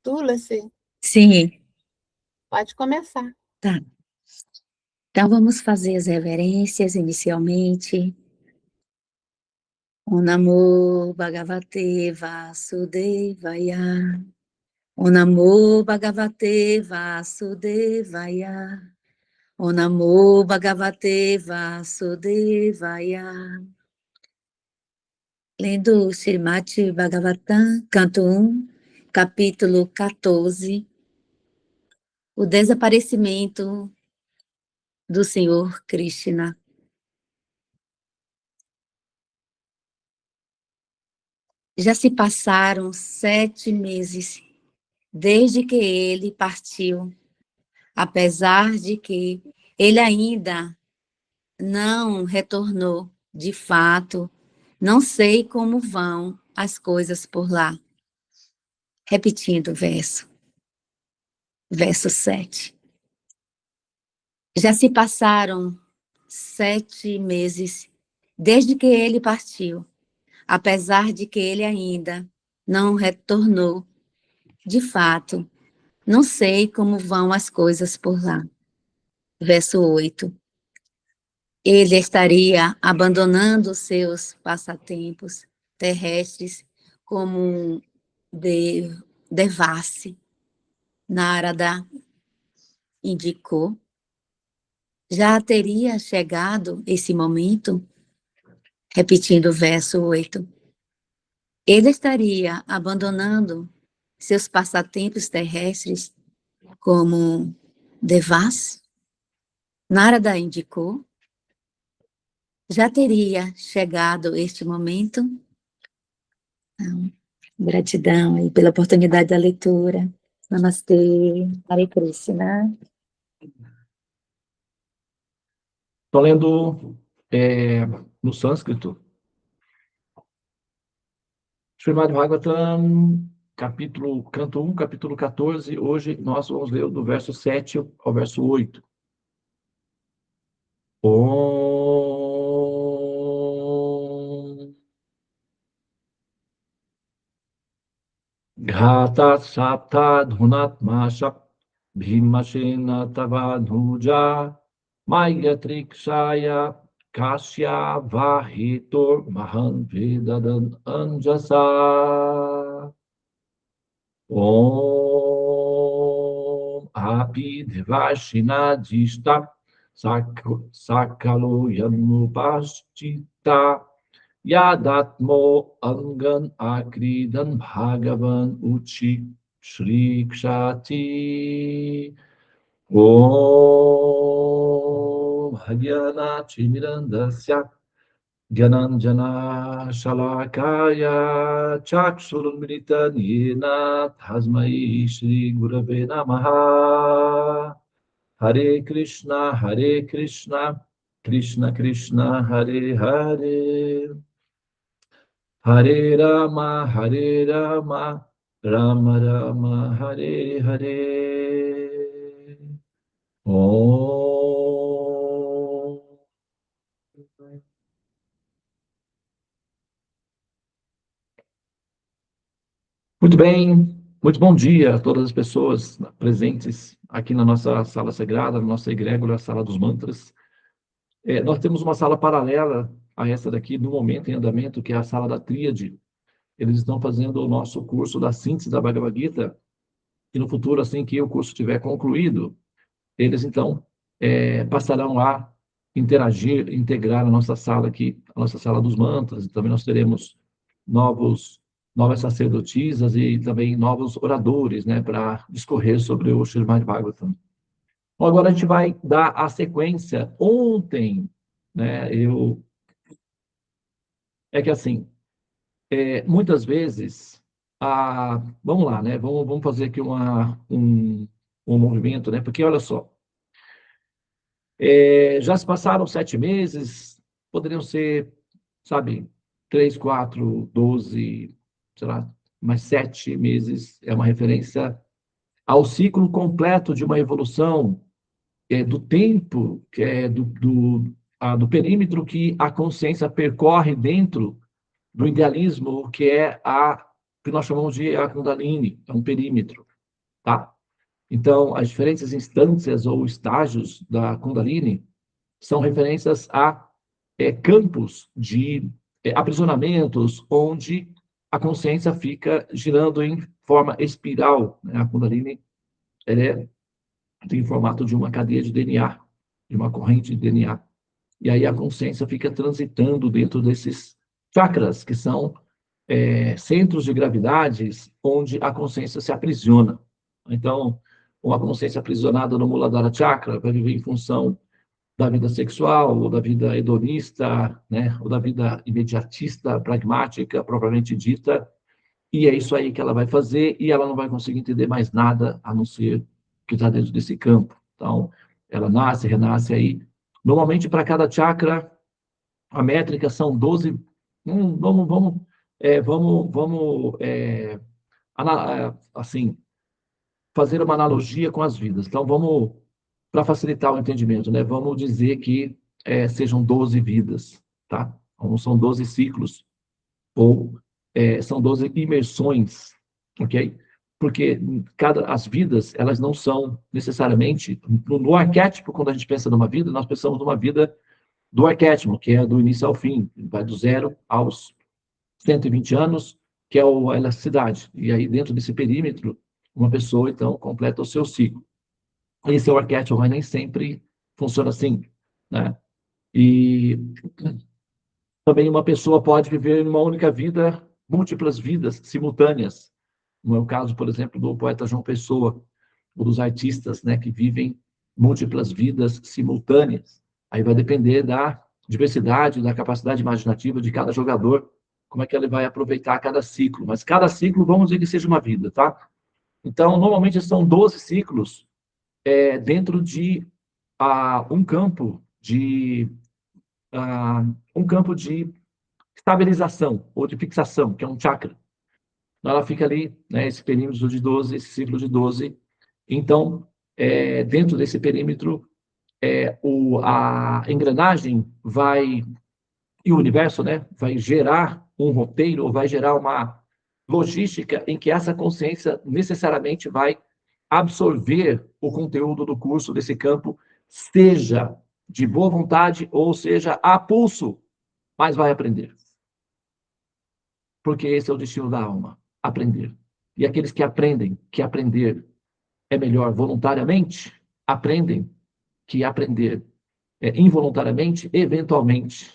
Dulce, Sim, pode começar. tá. Então vamos fazer as reverências inicialmente. Om Namo Bhagavate Vasudevaya. Om Namo Bhagavate Vasudevaya. Om Namo Bhagavate Vasudevaya. Lendo o Srimad Bhagavatam, canto 1, capítulo 14, o desaparecimento do Senhor Krishna. Já se passaram 7 meses desde que ele partiu, apesar de que ele ainda não retornou. De fato, não sei como vão as coisas por lá. Repetindo o verso 7. Já se passaram 7 meses desde que ele partiu, apesar de que ele ainda não retornou. De fato, não sei como vão as coisas por lá. Verso 8. Ele estaria abandonando seus passatempos terrestres como um devassi. Narada indicou. Já teria chegado esse momento? Repetindo o verso 8. Ele estaria abandonando seus passatempos terrestres como devassi. Narada indicou. Já teria chegado este momento? Então, gratidão aí pela oportunidade da leitura. Namastê, Hare Krishna. Estou lendo no sânscrito, Srimad Bhagavatam, canto 1, capítulo 14. Hoje nós vamos ler do verso 7 ao verso 8. Om Ghata Sapta Dhunatmashak Bhimashena Tavadhuja Mayatrikshaya Kasya Vahitor Mahan Vedadan Anjasa Om Api Devashina Dishta Sakalo Yanupashchita Yadatmo Angan Akridan Bhagavan Uchi Shri Kshati Om Hagyana Chimirandasya Gyananjana Shalakaya Chakshurumrita Yena Tasmai Shri Gurave Namaha Hare Krishna Krishna Krishna Hare Hare Hare Rama Rama Rama Hare Hare Om. Muito bem, muito bom dia a todas as pessoas presentes aqui na nossa sala sagrada, na nossa egrégora, sala dos mantras. Nós temos uma sala paralela a essa daqui, no momento em andamento, que é a sala da Tríade. Eles estão fazendo o nosso curso da síntese da Bhagavad Gita, e no futuro, assim que o curso estiver concluído, eles então passarão a interagir, integrar a nossa sala aqui, a nossa sala dos mantras, e também nós teremos novas sacerdotisas e também novos oradores, né, para discorrer sobre o Srimad Bhagavatam. Bom, agora a gente vai dar a sequência. Ontem, né, é que assim, muitas vezes, vamos lá, né, vamos fazer aqui um movimento, né, porque olha só, já se passaram 7 meses, poderiam ser, sabe, 3, 4, 12, sei lá, mas 7 meses é uma referência ao ciclo completo de uma evolução do tempo, que é do perímetro que a consciência percorre dentro do idealismo, que é a que nós chamamos de a Kundalini, é um perímetro, tá? Então, as diferentes instâncias ou estágios da Kundalini são referências a campos de aprisionamentos, onde a consciência fica girando em forma espiral, né? A Kundalini tem formato de uma cadeia de DNA, de uma corrente de DNA. E aí a consciência fica transitando dentro desses chakras, que são centros de gravidades onde a consciência se aprisiona. Então, uma consciência aprisionada no Muladhara Chakra vai viver em função da vida sexual, ou da vida hedonista, né? Ou da vida imediatista, pragmática, propriamente dita, e é isso aí que ela vai fazer, e ela não vai conseguir entender mais nada, a não ser que está dentro desse campo. Então, ela nasce, renasce aí. Normalmente, para cada chakra, a métrica são 12. Assim, fazer uma analogia com as vidas. Então, vamos, para facilitar o entendimento, né? Vamos dizer que sejam 12 vidas, tá? Ou são 12 ciclos, ou são 12 imersões, ok? Porque as vidas, elas não são necessariamente, no arquétipo, quando a gente pensa numa vida, nós pensamos numa vida do arquétipo, que é do início ao fim, vai do 0 aos 120 anos, que é a elasticidade. E aí, dentro desse perímetro, uma pessoa, então, completa o seu ciclo. Esse é o arquétipo, mas nem sempre funciona assim, né? E também uma pessoa pode viver uma única vida, múltiplas vidas simultâneas. No meu caso, por exemplo, do poeta João Pessoa, ou dos artistas, né, que vivem múltiplas vidas simultâneas. Aí vai depender da diversidade, da capacidade imaginativa de cada jogador, como é que ele vai aproveitar cada ciclo. Mas cada ciclo, vamos dizer que seja uma vida, tá? Então, normalmente são 12 ciclos dentro de um campo de estabilização ou de fixação, que é um chakra. Ela fica ali, né, esse perímetro de 12, esse ciclo de 12. Então, dentro desse perímetro, a engrenagem vai, e o universo, né, vai gerar um roteiro, ou vai gerar uma logística em que essa consciência necessariamente vai absorver o conteúdo do curso desse campo, seja de boa vontade ou seja a pulso, mas vai aprender. Porque esse é o destino da alma, aprender. E aqueles que aprendem que aprender é melhor voluntariamente, aprendem que aprender involuntariamente, eventualmente,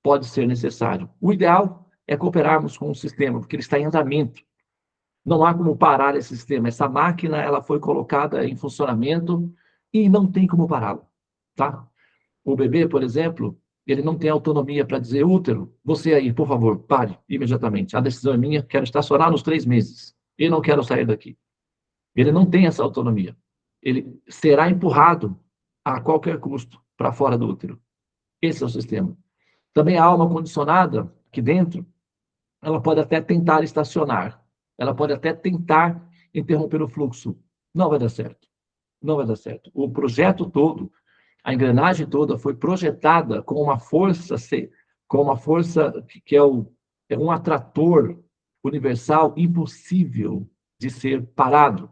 pode ser necessário. O ideal é cooperarmos com o sistema, porque ele está em andamento. Não há como parar esse sistema. Essa máquina, ela foi colocada em funcionamento e não tem como pará-la, tá? O bebê, por exemplo, ele não tem autonomia para dizer, útero, você aí, por favor, pare imediatamente. A decisão é minha, quero estacionar nos 3 meses e não quero sair daqui. Ele não tem essa autonomia. Ele será empurrado a qualquer custo para fora do útero. Esse é o sistema. Também a alma condicionada, aqui dentro, ela pode até tentar estacionar. Ela pode até tentar interromper o fluxo. Não vai dar certo. Não vai dar certo. O projeto todo, a engrenagem toda foi projetada com uma força que é um atrator universal impossível de ser parado.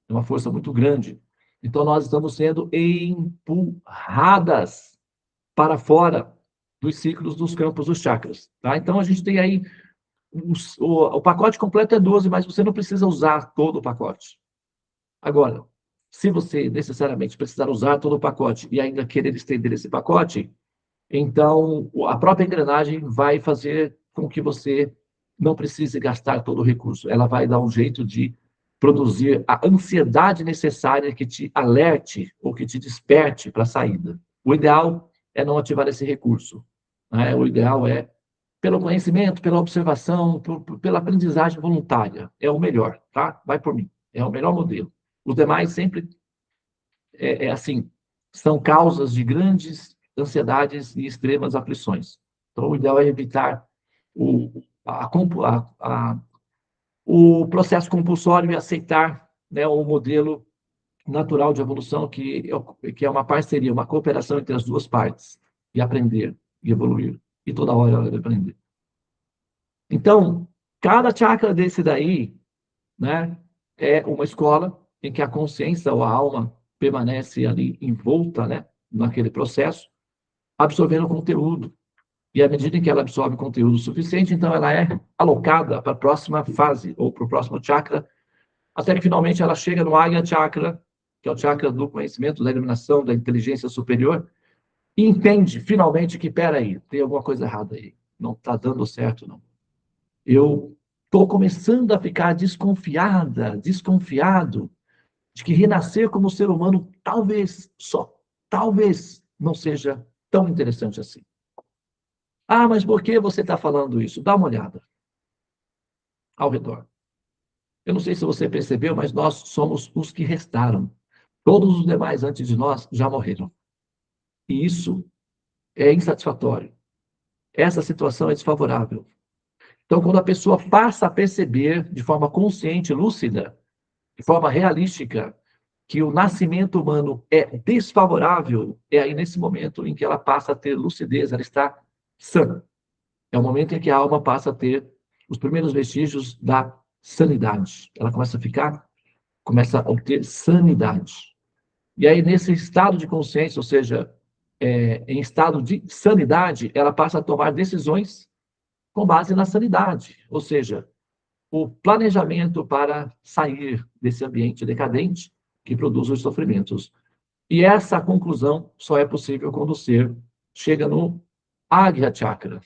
É uma força muito grande. Então, nós estamos sendo empurradas para fora dos ciclos dos campos dos chakras. Tá? Então, a gente tem aí o pacote completo é 12, mas você não precisa usar todo o pacote. Agora, se você necessariamente precisar usar todo o pacote e ainda querer estender esse pacote, então a própria engrenagem vai fazer com que você não precise gastar todo o recurso. Ela vai dar um jeito de produzir a ansiedade necessária que te alerte ou que te desperte para a saída. O ideal é não ativar esse recurso, né? O ideal é pelo conhecimento, pela observação, pela aprendizagem voluntária. É o melhor, tá? Vai por mim. É o melhor modelo. Os demais sempre, assim, são causas de grandes ansiedades e extremas aflições. Então, o ideal é evitar o processo compulsório e aceitar, né, o modelo natural de evolução, que é uma parceria, uma cooperação entre as duas partes, e aprender, e evoluir. E toda hora ela deve aprender. Então, Cada chakra desse daí, né, é uma escola em que a consciência ou a alma permanece ali envolta, né, naquele processo, absorvendo conteúdo. E à medida em que ela absorve conteúdo suficiente, então ela é alocada para a próxima fase, ou para o próximo chakra, até que finalmente ela chega no Agya Chakra, que é o chakra do conhecimento, da iluminação, da inteligência superior, e entende finalmente que, peraí, tem alguma coisa errada aí. Não está dando certo, não. Eu estou começando a ficar desconfiado de que renascer como ser humano talvez, só talvez, não seja tão interessante assim. Ah, mas por que você está falando isso? Dá uma olhada ao redor. Eu não sei se você percebeu, mas nós somos os que restaram. Todos os demais antes de nós já morreram. E isso é insatisfatório. Essa situação é desfavorável. Então, quando a pessoa passa a perceber de forma consciente, lúcida, de forma realística, que o nascimento humano é desfavorável, é aí nesse momento em que ela passa a ter lucidez, ela está sã. É o momento em que a alma passa a ter os primeiros vestígios da sanidade. Ela começa a obter sanidade. E aí, nesse estado de consciência, ou seja, em estado de sanidade, ela passa a tomar decisões com base na sanidade, ou seja, o planejamento para sair desse ambiente decadente que produz os sofrimentos. E essa conclusão só é possível quando o ser chega no Agya Chakra.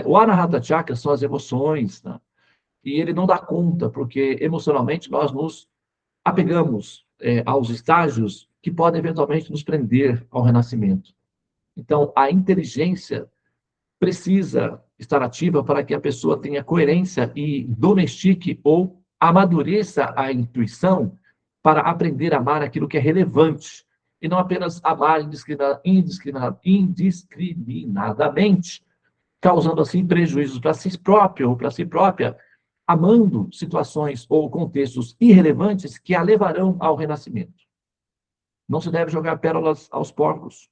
O Anahata Chakra são as emoções, né? E ele não dá conta, porque emocionalmente nós nos apegamos aos estágios que podem eventualmente nos prender ao renascimento. Então, a inteligência precisa estar ativa para que a pessoa tenha coerência e domestique ou amadureça a intuição para aprender a amar aquilo que é relevante e não apenas amar indiscriminadamente, causando assim prejuízos para si próprio ou para si própria, amando situações ou contextos irrelevantes que a levarão ao renascimento. Não se deve jogar pérolas aos porcos.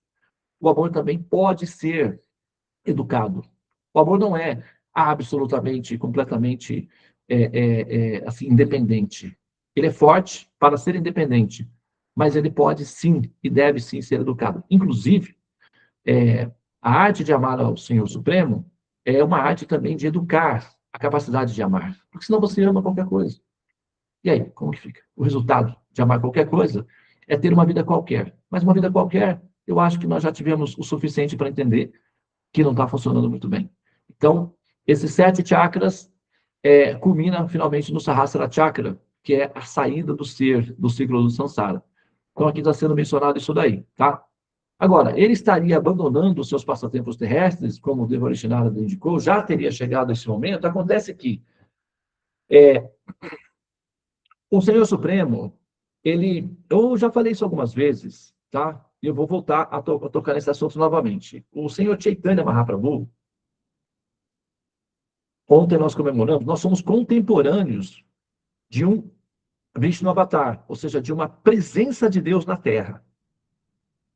O amor também pode ser educado. O amor não é absolutamente, completamente assim, independente. Ele é forte para ser independente, mas ele pode sim e deve sim ser educado. Inclusive, a arte de amar ao Senhor Supremo é uma arte também de educar a capacidade de amar, porque senão você ama qualquer coisa. E aí, como que fica? O resultado de amar qualquer coisa é ter uma vida qualquer. Mas uma vida qualquer, eu acho que nós já tivemos o suficiente para entender que não está funcionando muito bem. Então, esses 7 chakras culminam finalmente no Sahasrara Chakra, que é a saída do ser do ciclo do Samsara. Então, aqui está sendo mencionado isso daí, tá? Agora, ele estaria abandonando os seus passatempos terrestres, como o Devarishita Narada indicou, já teria chegado a esse momento. Acontece que o Senhor Supremo, eu já falei isso algumas vezes, tá? E eu vou voltar a tocar nesse assunto novamente. O Senhor Chaitanya Mahaprabhu, ontem nós comemoramos, nós somos contemporâneos de um Vishnu Avatar, ou seja, de uma presença de Deus na Terra.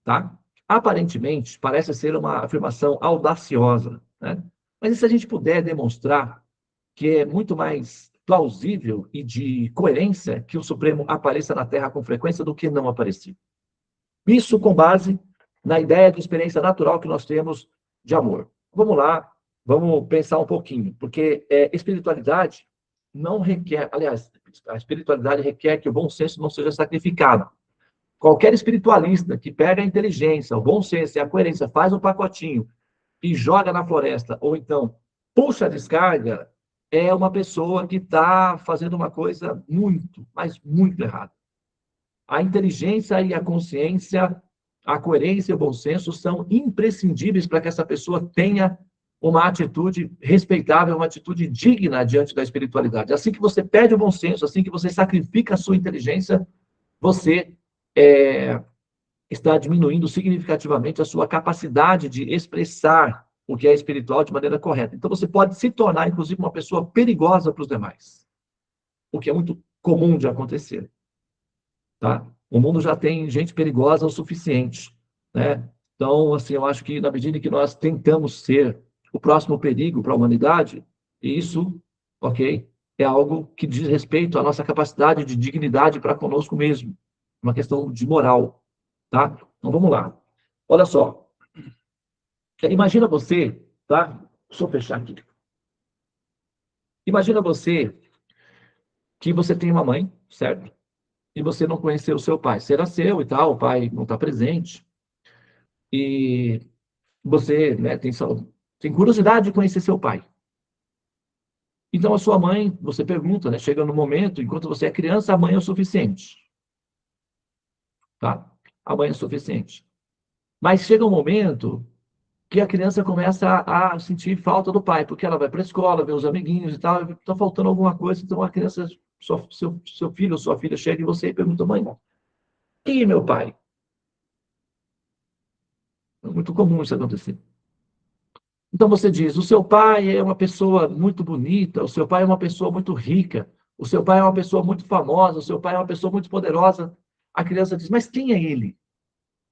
Tá? Aparentemente, parece ser uma afirmação audaciosa, né? Mas e se a gente puder demonstrar que é muito mais plausível e de coerência que o Supremo apareça na Terra com frequência do que não aparecer? Isso com base na ideia de experiência natural que nós temos de amor. Vamos lá, vamos pensar um pouquinho, porque espiritualidade não requer, aliás, a espiritualidade requer que o bom senso não seja sacrificado. Qualquer espiritualista que pega a inteligência, o bom senso e a coerência, faz um pacotinho e joga na floresta, ou então puxa a descarga, é uma pessoa que está fazendo uma coisa muito, mas muito errada. A inteligência e a consciência, a coerência e o bom senso são imprescindíveis para que essa pessoa tenha uma atitude respeitável, uma atitude digna diante da espiritualidade. Assim que você perde o bom senso, assim que você sacrifica a sua inteligência, você está diminuindo significativamente a sua capacidade de expressar o que é espiritual de maneira correta. Então, você pode se tornar, inclusive, uma pessoa perigosa para os demais, o que é muito comum de acontecer. Tá? O mundo já tem gente perigosa o suficiente, né? Então, assim, eu acho que na medida em que nós tentamos ser o próximo perigo para a humanidade, isso ok? É algo que diz respeito à nossa capacidade de dignidade para conosco mesmo. Uma questão de moral, tá? Então, vamos lá. Olha só. Imagina você, tá? Deixa eu fechar aqui. Imagina você que você tem uma mãe, certo? E você não conheceu o seu pai. Você nasceu e tal, o pai não está presente. E você, né, tem curiosidade de conhecer seu pai. Então, a sua mãe, você pergunta, né? Chega no momento, enquanto você é criança, a mãe é o suficiente, tá? A mãe é o suficiente. Mas chega um momento que a criança começa a sentir falta do pai, porque ela vai para a escola, vê os amiguinhos e tal, está faltando alguma coisa, então a criança, seu filho ou sua filha chega em você e pergunta, mãe, quem é meu pai? É muito comum isso acontecer. Então você diz, o seu pai é uma pessoa muito bonita, o seu pai é uma pessoa muito rica, o seu pai é uma pessoa muito famosa, o seu pai é uma pessoa muito poderosa. A criança diz, mas quem é ele?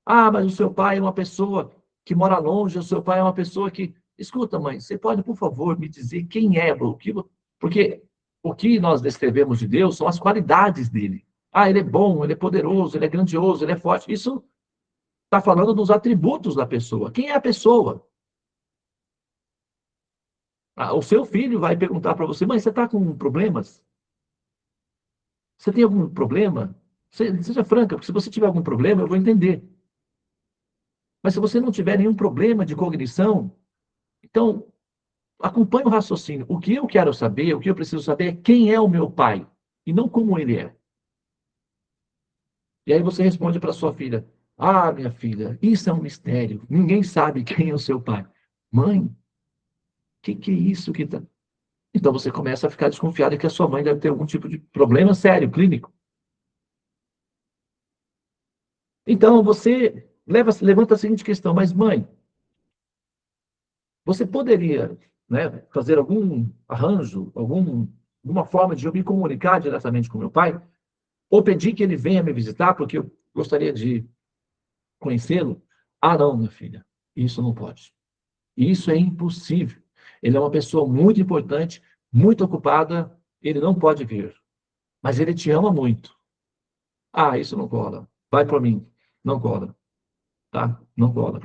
Ah, mas o seu pai é uma pessoa que mora longe, o seu pai é uma pessoa que... Escuta, mãe, você pode, por favor, me dizer quem é, porque o que nós descrevemos de Deus são as qualidades dele. Ah, ele é bom, ele é poderoso, ele é grandioso, ele é forte. Isso está falando dos atributos da pessoa. Quem é a pessoa? O seu filho vai perguntar para você, mãe, você está com problemas? Você tem algum problema? Seja franca, porque se você tiver algum problema, eu vou entender. Mas se você não tiver nenhum problema de cognição, então acompanhe o raciocínio. O que eu quero saber, o que eu preciso saber é quem é o meu pai, e não como ele é. E aí você responde para sua filha, ah, minha filha, isso é um mistério. Ninguém sabe quem é o seu pai. Mãe, o que é isso que está... Então você começa a ficar desconfiado que a sua mãe deve ter algum tipo de problema sério, clínico. Então você levanta a seguinte questão, mas mãe, você poderia, né, fazer algum arranjo, alguma forma de eu me comunicar diretamente com meu pai? Ou pedir que ele venha me visitar, porque eu gostaria de conhecê-lo? Ah, não, minha filha, isso não pode. Isso é impossível. Ele é uma pessoa muito importante, muito ocupada, ele não pode vir. Mas ele te ama muito. Ah, isso não cola. Vai por mim. Não cola. Tá? Não cola.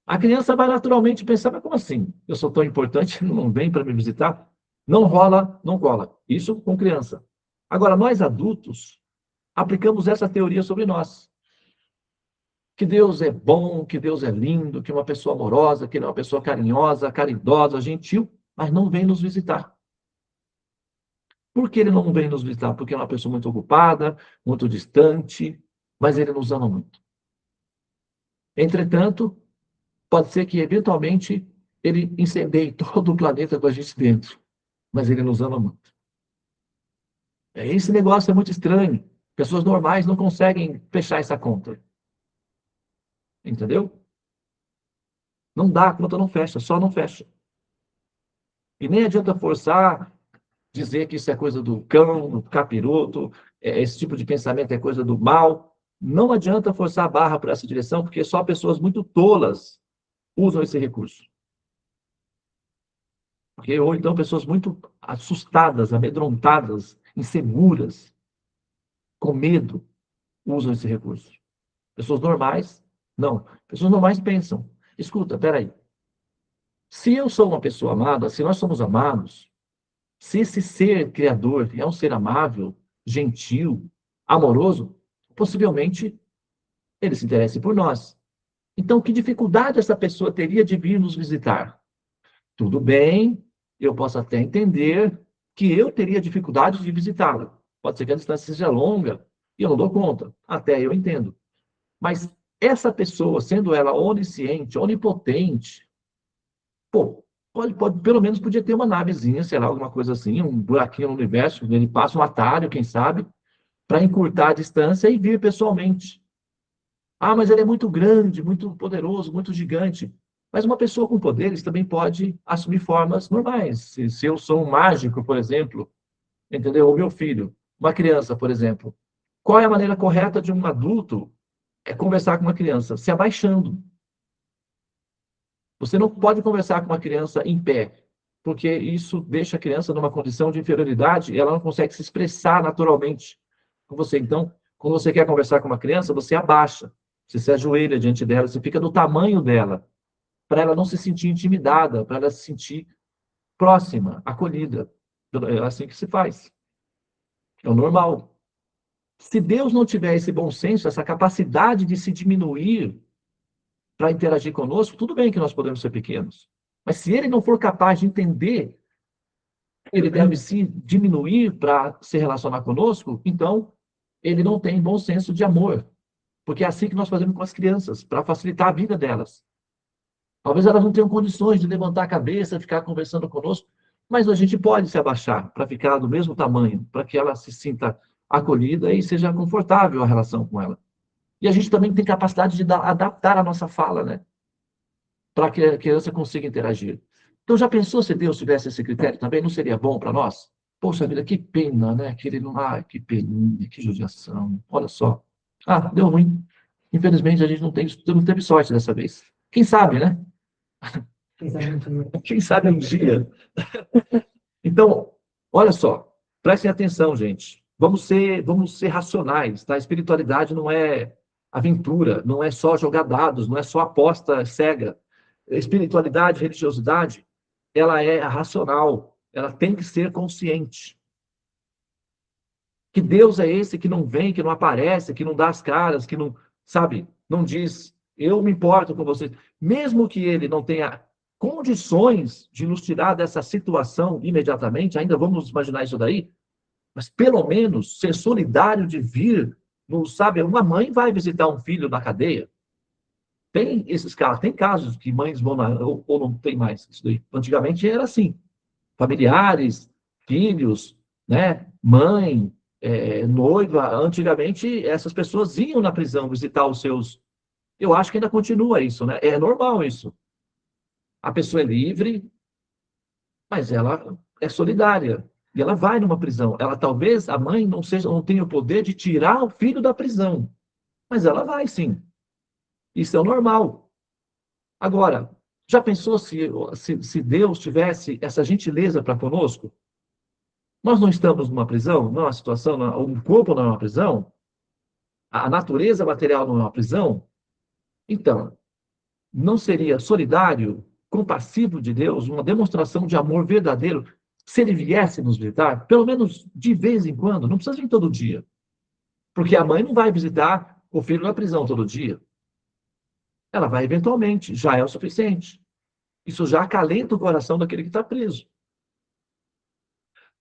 A criança vai naturalmente pensar, mas como assim? Eu sou tão importante, não vem para me visitar? Não rola, não cola. Isso com criança. Agora, nós adultos aplicamos essa teoria sobre nós. Que Deus é bom, que Deus é lindo, que é uma pessoa amorosa, que ele é uma pessoa carinhosa, caridosa, gentil, mas não vem nos visitar. Por que ele não vem nos visitar? Porque é uma pessoa muito ocupada, muito distante, mas ele nos ama muito. Entretanto, pode ser que, eventualmente, ele incendeie todo o planeta com a gente dentro, mas ele nos ama muito. Esse negócio é muito estranho. Pessoas normais não conseguem fechar essa conta. Entendeu? Não dá, a conta não fecha, só não fecha. E nem adianta forçar, dizer que isso é coisa do cão, do capiroto, esse tipo de pensamento é coisa do mal. Não adianta forçar a barra para essa direção, porque só pessoas muito tolas usam esse recurso. Ou então pessoas muito assustadas, amedrontadas, inseguras, com medo, usam esse recurso. Pessoas normais, não. Pessoas normais pensam, escuta, peraí, se eu sou uma pessoa amada, se nós somos amados, se esse ser criador é um ser amável, gentil, amoroso, possivelmente ele se interesse por nós. Então, que dificuldade essa pessoa teria de vir nos visitar? Tudo bem, eu posso até entender que eu teria dificuldade de visitá-la. Pode ser que a distância seja longa e eu não dou conta. Até eu entendo. Mas essa pessoa, sendo ela onisciente, onipotente, pô, pelo menos podia ter uma navezinha, sei lá, alguma coisa assim, um buraquinho no universo, ele passa um atalho, quem sabe, para encurtar a distância e vir pessoalmente. Ah, mas ele é muito grande, muito poderoso, muito gigante. Mas uma pessoa com poderes também pode assumir formas normais. Se eu sou um mágico, por exemplo, entendeu? O meu filho, uma criança, por exemplo. Qual é a maneira correta de um adulto conversar com uma criança? Se abaixando. Você não pode conversar com uma criança em pé. porque isso deixa a criança numa condição de inferioridade e ela não consegue se expressar naturalmente com você. Então, quando você quer conversar com uma criança, você abaixa, você se ajoelha diante dela, você fica do tamanho dela, para ela não se sentir intimidada, para ela se sentir próxima, acolhida. É assim que se faz. É o normal. Se Deus não tiver esse bom senso, essa capacidade de se diminuir para interagir conosco, tudo bem que nós podemos ser pequenos. Mas se ele não for capaz de entender que ele deve se diminuir para se relacionar conosco, então ele não tem bom senso de amor. Porque é assim que nós fazemos com as crianças, para facilitar a vida delas. Talvez elas não tenham condições de levantar a cabeça, ficar conversando conosco, mas a gente pode se abaixar para ficar do mesmo tamanho, para que ela se sinta acolhida e seja confortável a relação com ela. E a gente também tem capacidade de adaptar a nossa fala, né? Para que a criança consiga interagir. Então, já pensou se Deus tivesse esse critério também? Não seria bom para nós? Poxa vida, que pena, né? Que ele não. Ai, que peninha, que judiação. Olha só. Ah, deu ruim. Infelizmente, a gente não teve sorte dessa vez. Quem sabe, né? Quem sabe um dia. Então, olha só. Prestem atenção, gente. Vamos ser racionais, tá? Espiritualidade não é aventura, não é só jogar dados, não é só aposta cega. Espiritualidade, religiosidade, ela é racional, ela tem que ser consciente. Que Deus é esse que não vem, que não aparece, que não dá as caras, que não, sabe, não diz, eu me importo com vocês. Mesmo que ele não tenha condições de nos tirar dessa situação imediatamente, ainda vamos imaginar isso daí, mas pelo menos ser solidário de vir, não sabe, uma mãe vai visitar um filho na cadeia. Tem esses casos, tem casos que mães vão ou não tem mais isso daí. Antigamente era assim, familiares, filhos, né, mãe, noiva. Antigamente essas pessoas iam na prisão visitar os seus. Eu acho que ainda continua isso, né? É normal isso. A pessoa é livre, mas ela é solidária. E ela vai numa prisão. Ela talvez, a mãe não tenha o poder de tirar o filho da prisão. Mas ela vai sim. Isso é o normal. Agora, já pensou se Deus tivesse essa gentileza para conosco? Nós não estamos numa prisão, não é uma situação, o corpo não é uma prisão, a natureza material não é uma prisão. Então, não seria solidário, compassivo de Deus, uma demonstração de amor verdadeiro, se ele viesse nos visitar, pelo menos de vez em quando, não precisa vir todo dia. Porque a mãe não vai visitar o filho na prisão todo dia. Ela vai eventualmente, já é o suficiente. Isso já acalenta o coração daquele que está preso.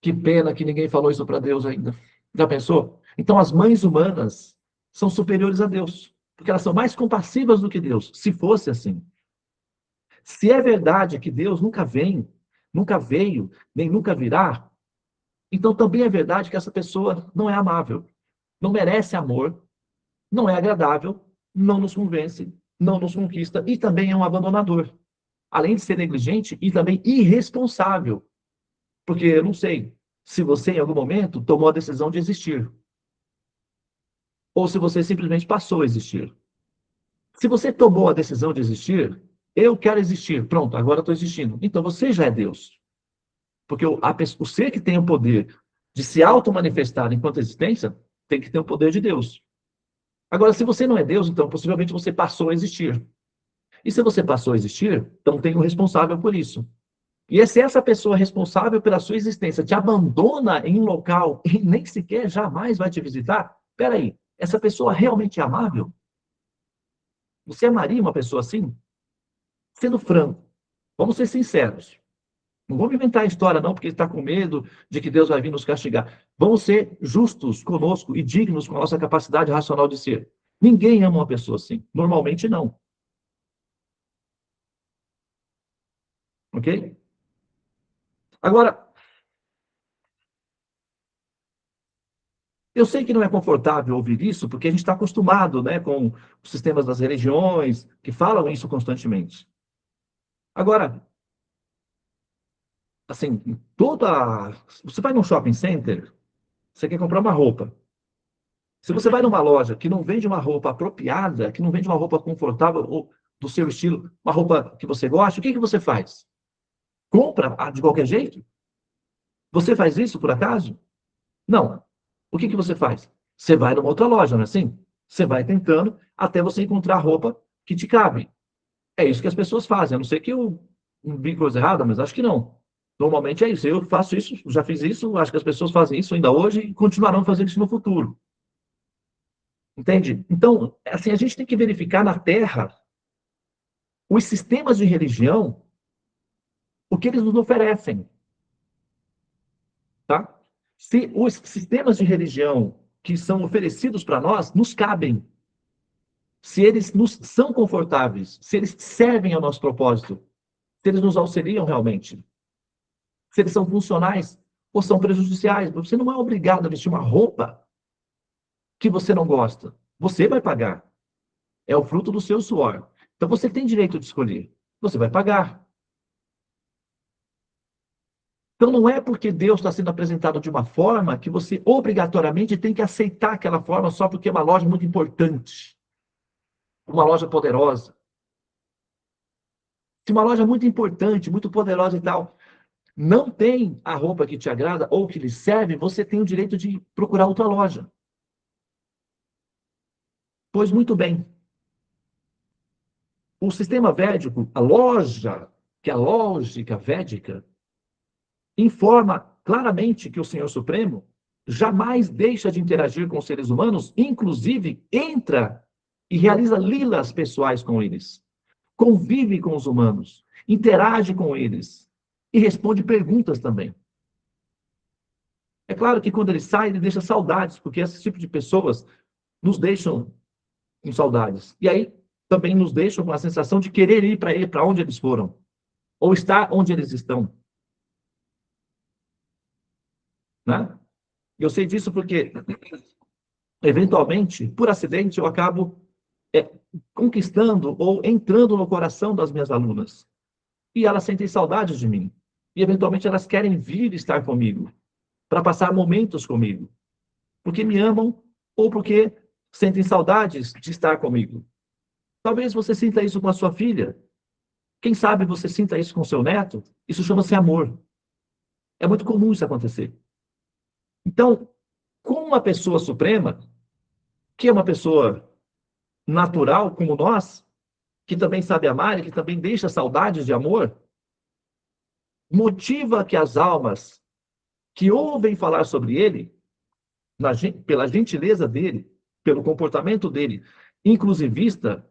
Que pena que ninguém falou isso para Deus ainda. Já pensou? Então, as mães humanas são superiores a Deus, porque elas são mais compassivas do que Deus, se fosse assim. Se é verdade que Deus nunca vem, nunca veio, nem nunca virá, então também é verdade que essa pessoa não é amável, não merece amor, não é agradável, não nos convence, não nos conquista e também é um abandonador. Além de ser negligente e também irresponsável. Porque eu não sei se você, em algum momento, tomou a decisão de existir. Ou se você simplesmente passou a existir. Se você tomou a decisão de existir, eu quero existir. Pronto, agora estou existindo. Então você já é Deus. Porque o ser que tem o poder de se auto-manifestar enquanto existência, tem que ter o poder de Deus. Agora, se você não é Deus, então possivelmente você passou a existir. E se você passou a existir, então tem um responsável por isso. E se essa pessoa responsável pela sua existência te abandona em um local e nem sequer jamais vai te visitar, peraí, essa pessoa realmente é amável? Você amaria uma pessoa assim? Sendo franco, vamos ser sinceros. Não vamos inventar história não, porque está com medo de que Deus vai vir nos castigar. Vamos ser justos conosco e dignos com a nossa capacidade racional de ser. Ninguém ama uma pessoa assim. Normalmente não. Ok? Agora, eu sei que não é confortável ouvir isso, porque a gente está acostumado, né, com os sistemas das religiões, que falam isso constantemente. Agora, assim, você vai num shopping center, você quer comprar uma roupa. Se você vai numa loja que não vende uma roupa apropriada, que não vende uma roupa confortável ou do seu estilo, uma roupa que você gosta, o que você faz? compra de qualquer jeito? Você faz isso por acaso? Não. O que você faz? Você vai numa outra loja, não é assim? Você vai tentando até você encontrar roupa que te cabe. É isso que as pessoas fazem. A não ser que eu vi coisa errada, mas acho que não. Normalmente é isso. Eu faço isso, já fiz isso, acho que as pessoas fazem isso ainda hoje e continuarão fazendo isso no futuro. Entende? Então, assim, a gente tem que verificar na Terra os sistemas de religião, o que eles nos oferecem, tá? Se os sistemas de religião que são oferecidos para nós nos cabem, se eles nos são confortáveis, se eles servem ao nosso propósito, se eles nos auxiliam realmente, se eles são funcionais ou são prejudiciais. Você não é obrigado a vestir uma roupa que você não gosta. Você vai pagar. É o fruto do seu suor. Então você tem direito de escolher. Você vai pagar. Então não é porque Deus está sendo apresentado de uma forma que você obrigatoriamente tem que aceitar aquela forma só porque é uma loja muito importante. Uma loja poderosa. Se uma loja muito importante, muito poderosa e tal, não tem a roupa que te agrada ou que lhe serve, você tem o direito de procurar outra loja. Pois muito bem. O sistema védico, a loja, que é a lógica védica, informa claramente que o Senhor Supremo jamais deixa de interagir com os seres humanos, inclusive entra e realiza lilas pessoais com eles, convive com os humanos, interage com eles e responde perguntas também. É claro que quando ele sai, ele deixa saudades, porque esse tipo de pessoas nos deixam com saudades. E aí também nos deixam com a sensação de querer ir para onde eles foram, ou estar onde eles estão. Né? Eu sei disso porque, eventualmente, por acidente, eu acabo conquistando ou entrando no coração das minhas alunas. E elas sentem saudades de mim. E, eventualmente, elas querem vir estar comigo, para passar momentos comigo. Porque me amam ou porque sentem saudades de estar comigo. Talvez você sinta isso com a sua filha. Quem sabe você sinta isso com seu neto. Isso chama-se amor. É muito comum isso acontecer. Então, com uma pessoa suprema, que é uma pessoa natural como nós, que também sabe amar e que também deixa saudades de amor, motiva que as almas que ouvem falar sobre ele, pela gentileza dele, pelo comportamento dele, inclusivista,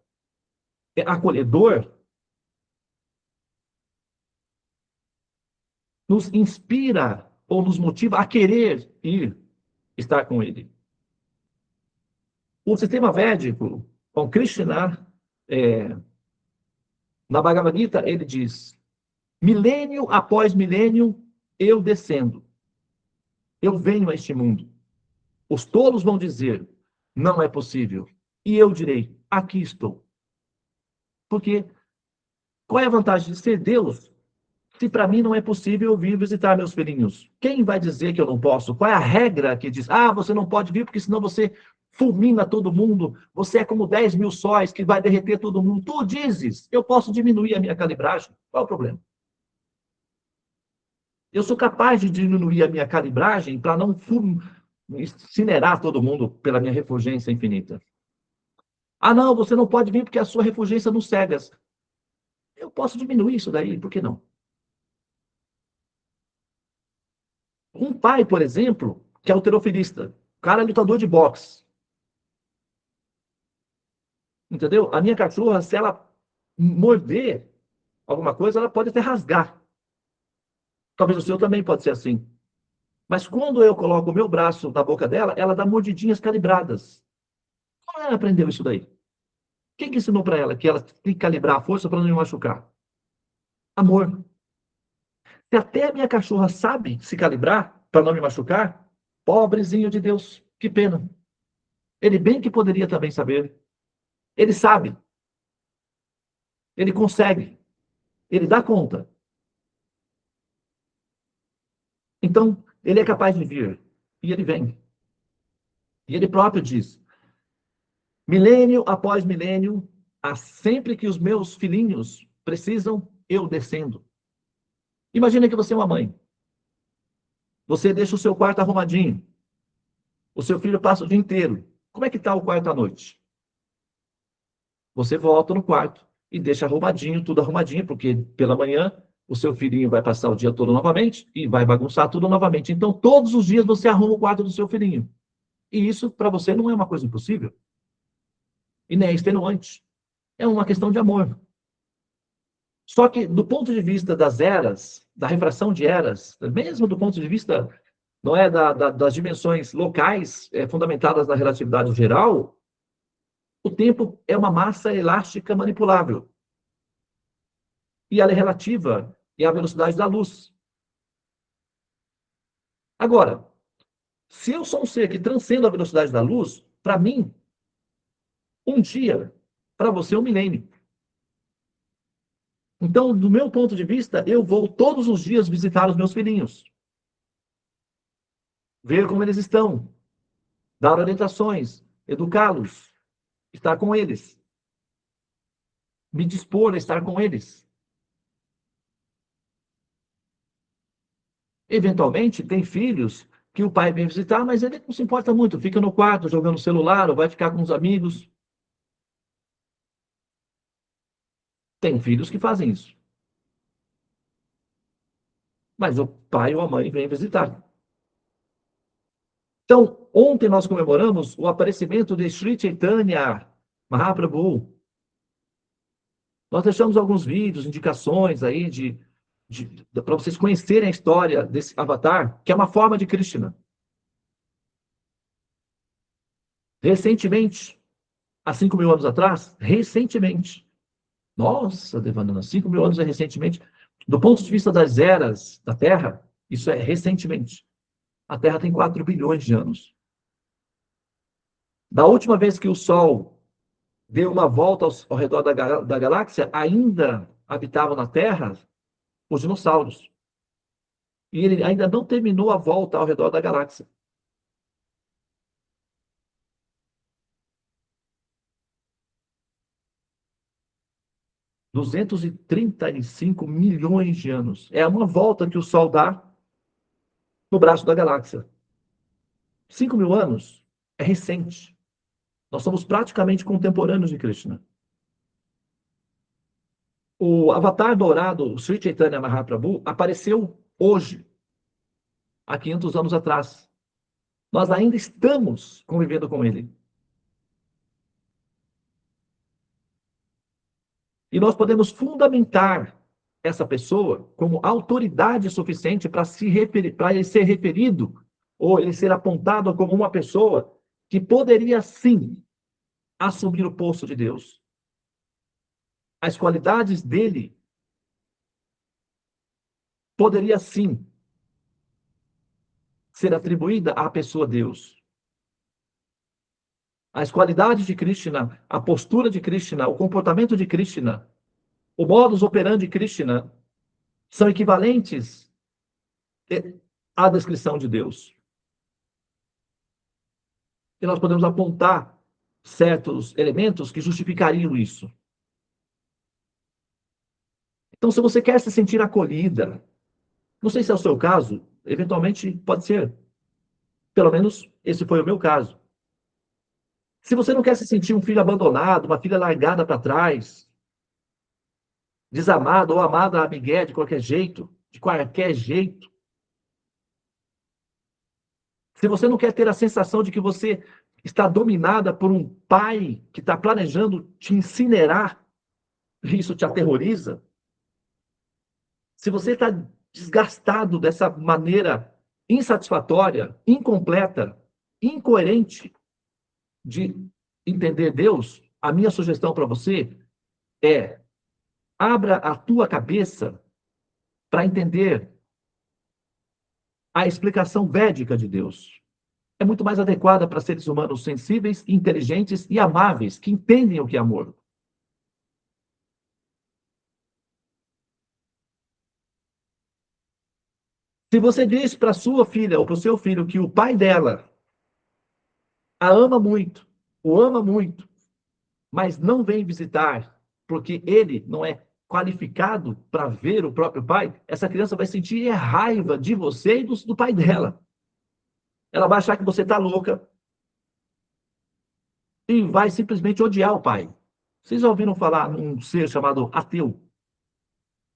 acolhedor, nos inspira ou nos motiva a querer ir estar com ele. O sistema védico, com Krishna, na Bhagavad Gita, ele diz: milênio após milênio, eu descendo. Eu venho a este mundo. Os tolos vão dizer: não é possível. E eu direi: aqui estou. Porque qual é a vantagem de ser Deus se para mim não é possível vir visitar meus filhinhos? Quem vai dizer que eu não posso? Qual é a regra que diz: ah, você não pode vir porque senão você fulmina todo mundo, você é como 10 mil sóis que vai derreter todo mundo. Tu dizes, eu posso diminuir a minha calibragem. Qual é o problema? Eu sou capaz de diminuir a minha calibragem para não incinerar todo mundo pela minha refulgência infinita. Ah, não, você não pode vir porque a sua refulgência nos cegas. Eu posso diminuir isso daí, por que não? Um pai, por exemplo, que é halterofilista, o cara é lutador de boxe. Entendeu? A minha cachorra, se ela morder alguma coisa, ela pode até rasgar. Talvez o seu também pode ser assim. Mas quando eu coloco o meu braço na boca dela, ela dá mordidinhas calibradas. Como ela aprendeu isso daí? Quem que ensinou para ela que ela tem que calibrar a força para não me machucar? Amor. Se até a minha cachorra sabe se calibrar para não me machucar, pobrezinho de Deus, que pena. Ele bem que poderia também saber. Ele sabe. Ele consegue. Ele dá conta. Então, ele é capaz de vir. E ele vem. E ele próprio diz: milênio após milênio, sempre que os meus filhinhos precisam, eu descendo. Imagina que você é uma mãe. Você deixa o seu quarto arrumadinho. O seu filho passa o dia inteiro. Como é que está o quarto à noite? Você volta no quarto e deixa arrumadinho, tudo arrumadinho, porque pela manhã o seu filhinho vai passar o dia todo novamente e vai bagunçar tudo novamente. Então, todos os dias você arruma o quarto do seu filhinho. E isso, para você, não é uma coisa impossível. E nem é extenuante. É uma questão de amor. Só que, do ponto de vista das eras, da refração de eras, mesmo do ponto de vista não é das dimensões locais fundamentadas na relatividade geral, o tempo é uma massa elástica manipulável. E ela é relativa à velocidade da luz. Agora, se eu sou um ser que transcende a velocidade da luz, para mim, um dia, para você, é um milênio. Então, do meu ponto de vista, eu vou todos os dias visitar os meus filhinhos. Ver como eles estão. Dar orientações. Educá-los. Estar com eles. Me dispor a estar com eles. Eventualmente, tem filhos que o pai vem visitar, mas ele não se importa muito. Fica no quarto, jogando celular, ou vai ficar com os amigos. Tem filhos que fazem isso. Mas o pai ou a mãe vem visitar. Então, ontem nós comemoramos o aparecimento de Sri Chaitanya Mahaprabhu. Nós deixamos alguns vídeos, indicações aí para vocês conhecerem a história desse avatar, que é uma forma de Krishna. Recentemente, há 5.000 anos atrás, recentemente, nossa, Devananda, 5.000 anos é recentemente, do ponto de vista das eras da Terra, isso é recentemente. A Terra tem 4 bilhões de anos. Da última vez que o Sol deu uma volta ao redor da galáxia, ainda habitavam na Terra os dinossauros. E ele ainda não terminou a volta ao redor da galáxia. $235 milhões de anos. É uma volta que o Sol dá no braço da galáxia. 5.000 anos é recente. Nós somos praticamente contemporâneos de Krishna. O avatar dourado, o Sri Chaitanya Mahaprabhu, apareceu hoje, há 500 anos atrás. Nós ainda estamos convivendo com ele. E nós podemos fundamentar essa pessoa como autoridade suficiente para ele ser referido, ou ele ser apontado como uma pessoa que poderia, sim, assumir o posto de Deus. As qualidades dele poderia, sim, ser atribuída à pessoa Deus. As qualidades de Krishna, a postura de Krishna, o comportamento de Krishna, o modus operandi de Krishna, são equivalentes à descrição de Deus. E nós podemos apontar certos elementos que justificariam isso. Então, se você quer se sentir acolhida, não sei se é o seu caso, eventualmente pode ser. Pelo menos esse foi o meu caso. Se você não quer se sentir um filho abandonado, uma filha largada para trás, desamado ou amada a Miguel de qualquer jeito, se você não quer ter a sensação de que você está dominada por um pai que está planejando te incinerar, isso te aterroriza. Se você está desgastado dessa maneira insatisfatória, incompleta, incoerente de entender Deus, a minha sugestão para você é: abra a tua cabeça para entender a explicação védica de Deus. É muito mais adequada para seres humanos sensíveis, inteligentes e amáveis, que entendem o que é amor. Se você diz para sua filha ou para o seu filho que o pai dela a ama muito, o ama muito, mas não vem visitar porque ele não é qualificado para ver o próprio pai, essa criança vai sentir raiva de você e do pai dela. Ela vai achar que você está louca e vai simplesmente odiar o pai. Vocês já ouviram falar num ser chamado ateu? Não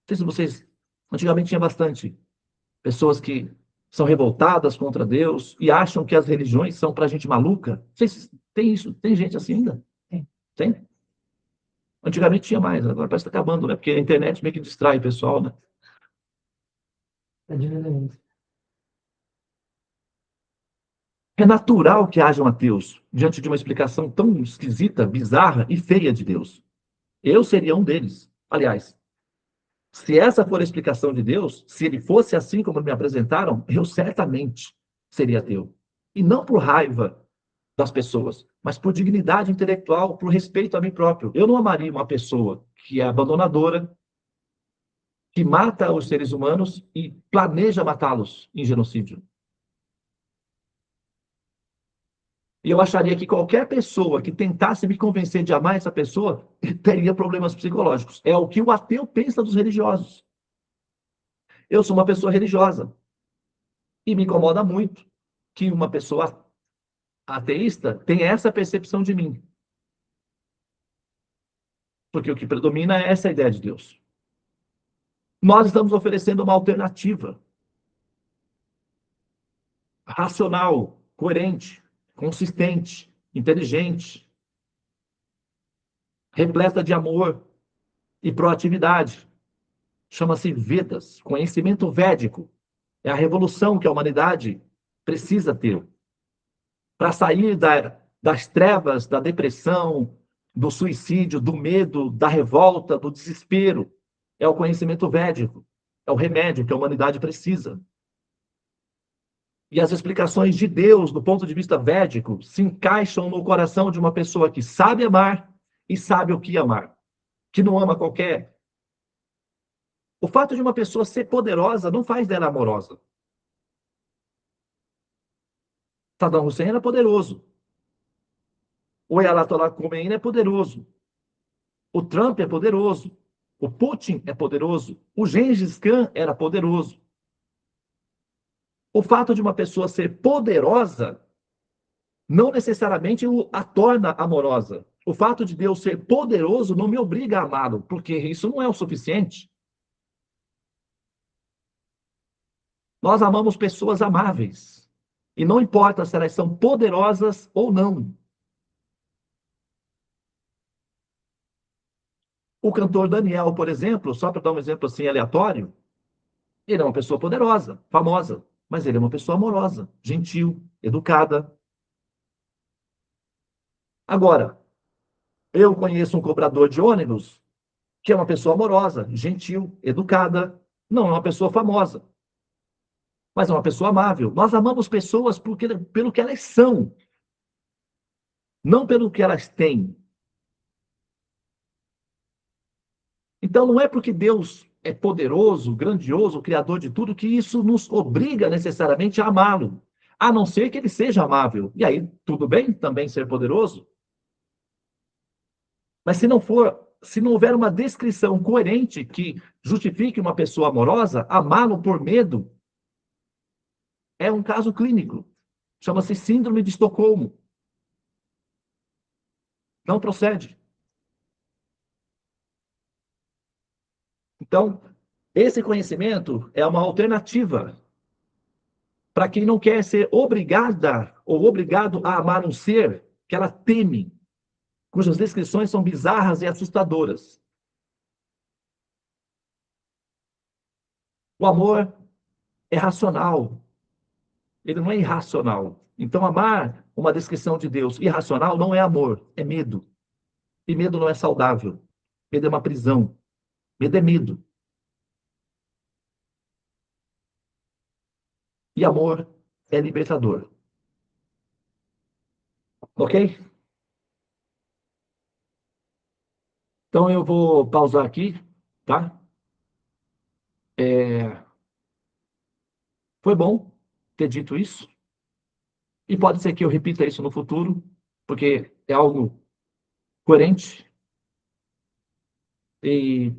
sei se vocês... Antigamente tinha bastante pessoas que são revoltadas contra Deus e acham que as religiões são para gente maluca. Vocês tem isso? Tem gente assim ainda? Tem? Antigamente tinha mais, agora parece que está acabando, né? Porque a internet meio que distrai o pessoal, né? É natural que hajam ateus diante de uma explicação tão esquisita, bizarra e feia de Deus. Eu seria um deles. Aliás, se essa for a explicação de Deus, se ele fosse assim como me apresentaram, eu certamente seria ateu. E não por raiva das pessoas, mas por dignidade intelectual, por respeito a mim próprio. Eu não amaria uma pessoa que é abandonadora, que mata os seres humanos e planeja matá-los em genocídio. E eu acharia que qualquer pessoa que tentasse me convencer de amar essa pessoa teria problemas psicológicos. É o que o ateu pensa dos religiosos. Eu sou uma pessoa religiosa. E me incomoda muito que uma pessoa ateísta tenha essa percepção de mim. Porque o que predomina é essa ideia de Deus. Nós estamos oferecendo uma alternativa racional, coerente, consistente, inteligente, repleta de amor e proatividade. Chama-se Vedas, conhecimento védico. É a revolução que a humanidade precisa ter para sair das trevas, da depressão, do suicídio, do medo, da revolta, do desespero. É o conhecimento védico. É o remédio que a humanidade precisa. E as explicações de Deus, do ponto de vista védico, se encaixam no coração de uma pessoa que sabe amar e sabe o que amar. Que não ama qualquer. O fato de uma pessoa ser poderosa não faz dela amorosa. Saddam Hussein era poderoso. O Ayatollah Khomeini é poderoso. O Trump é poderoso. O Putin é poderoso. O Gengis Khan era poderoso. O fato de uma pessoa ser poderosa não necessariamente a torna amorosa. O fato de Deus ser poderoso não me obriga a amá-lo, porque isso não é o suficiente. Nós amamos pessoas amáveis. E não importa se elas são poderosas ou não. O cantor Daniel, por exemplo, só para dar um exemplo assim aleatório, ele é uma pessoa poderosa, famosa, mas ele é uma pessoa amorosa, gentil, educada. Agora, eu conheço um cobrador de ônibus que é uma pessoa amorosa, gentil, educada, não é uma pessoa famosa, mas é uma pessoa amável. Nós amamos pessoas pelo que elas são, não pelo que elas têm. Então, não é porque Deus é poderoso, grandioso, criador de tudo, que isso nos obriga necessariamente a amá-lo. A não ser que ele seja amável. E aí, tudo bem também ser poderoso? Mas se não houver uma descrição coerente que justifique uma pessoa amorosa, amá-lo por medo é um caso clínico. Chama-se Síndrome de Estocolmo. Não procede. Então, esse conhecimento é uma alternativa para quem não quer ser obrigada ou obrigado a amar um ser que ela teme, cujas descrições são bizarras e assustadoras. O amor é racional, ele não é irracional. Então, amar uma descrição de Deus irracional não é amor, é medo. E medo não é saudável. Medo é uma prisão. Medo é medo. E amor é libertador. Ok? Então eu vou pausar aqui, tá? Foi bom ter dito isso. E pode ser que eu repita isso no futuro, porque é algo coerente. E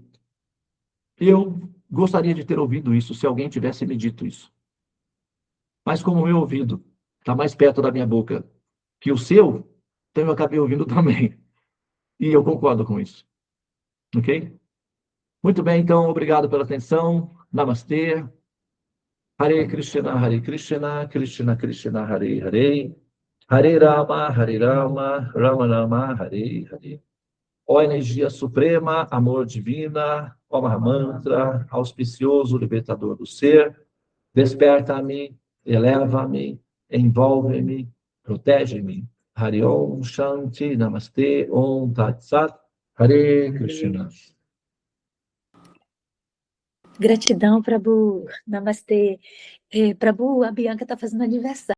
Eu gostaria de ter ouvido isso se alguém tivesse me dito isso. Mas como o meu ouvido está mais perto da minha boca que o seu, então eu acabei ouvindo também. E eu concordo com isso. Ok? Muito bem, então, obrigado pela atenção. Namastê. Hare Krishna, Krishna Krishna, Hare Hare. Hare Rama, Rama Rama, Hare Hare. Ó energia suprema, amor divina, ó Mahamantra, auspicioso libertador do ser, desperta-me, eleva-me, envolve-me, protege-me. Hare Om Shanti Namaste Om Tat Sat. Hare Krishna. Gratidão, Prabhu. Namastê. Prabhu, a Bianca está fazendo aniversário.